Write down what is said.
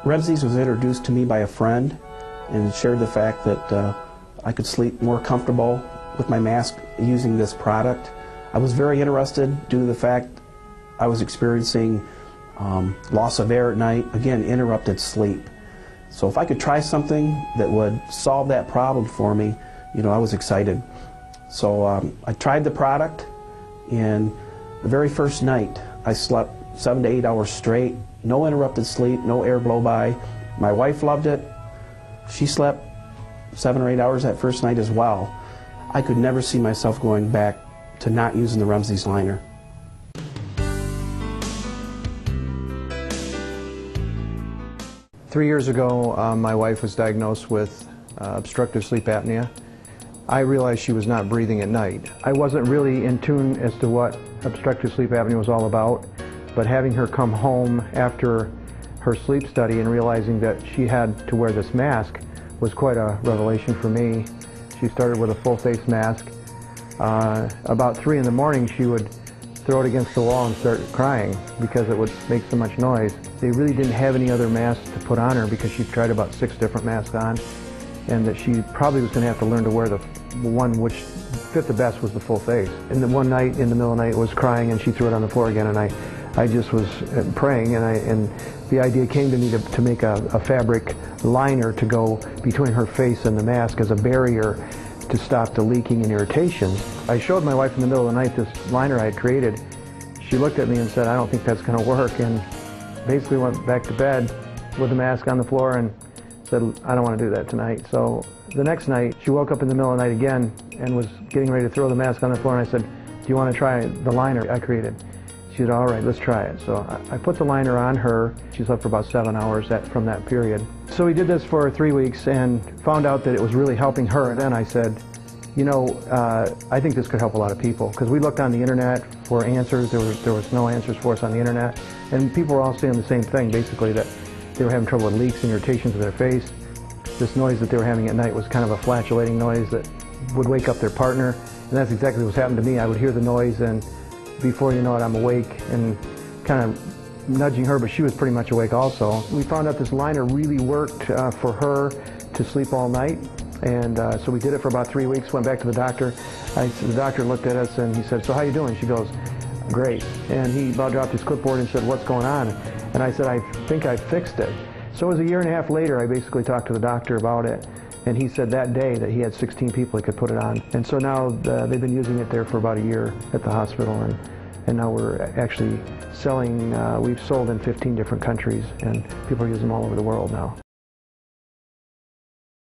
RemZzzs was introduced to me by a friend and shared the fact that I could sleep more comfortable with my mask using this product. I was very interested due to the fact I was experiencing loss of air at night, again, interrupted sleep. So if I could try something that would solve that problem for me, I was excited. So I tried the product, and the very first night I slept 7 to 8 hours straight, no interrupted sleep, no air blow by. My wife loved it. She slept 7 or 8 hours that first night as well. I could never see myself going back to not using the RemZzzs liner. Three years ago, my wife was diagnosed with obstructive sleep apnea. I realized she was not breathing at night. I wasn't really in tune as to what obstructive sleep apnea was all about, but having her come home after her sleep study and realizing that she had to wear this mask was quite a revelation for me. She started with a full face mask. About 3 in the morning, she would throw it against the wall and start crying because it would make so much noise. They really didn't have any other masks to put on her because she tried about 6 different masks on, and that she probably was going to have to learn to wear the one which fit the best was the full face. And then one night in the middle of the night was crying and she threw it on the floor again, and I just was praying, and the idea came to me to make a fabric liner to go between her face and the mask as a barrier to stop the leaking and irritation. I showed my wife in the middle of the night this liner I had created. She looked at me and said, "I don't think that's going to work," and basically went back to bed with the mask on the floor and said, "I don't want to do that tonight." So the next night she woke up in the middle of the night again and was getting ready to throw the mask on the floor, and I said, "Do you want to try the liner I created?" She said, "All right, let's try it." So I put the liner on her. She slept for about 7 hours from that period. So we did this for 3 weeks and found out that it was really helping her. And then I said, I think this could help a lot of people, because we looked on the internet for answers. There was no answers for us on the internet. And people were all saying the same thing, basically, that they were having trouble with leaks and irritations of their face. This noise that they were having at night was kind of a flatulating noise that would wake up their partner. And that's exactly what's happened to me. I would hear the noise, and before you know it, I'm awake and kind of nudging her, but she was pretty much awake also. We found out this liner really worked for her to sleep all night, and so we did it for about 3 weeks, went back to the doctor. The doctor looked at us and he said, "So how you doing?" She goes, "Great." And he about dropped his clipboard and said, "What's going on?" And I said, "I think I fixed it." So it was 1.5 years later, I basically talked to the doctor about it, and he said that day that he had 16 people he could put it on. And so now they've been using it there for about 1 year at the hospital, and now we're actually selling, we've sold in 15 different countries, and people are using them all over the world now.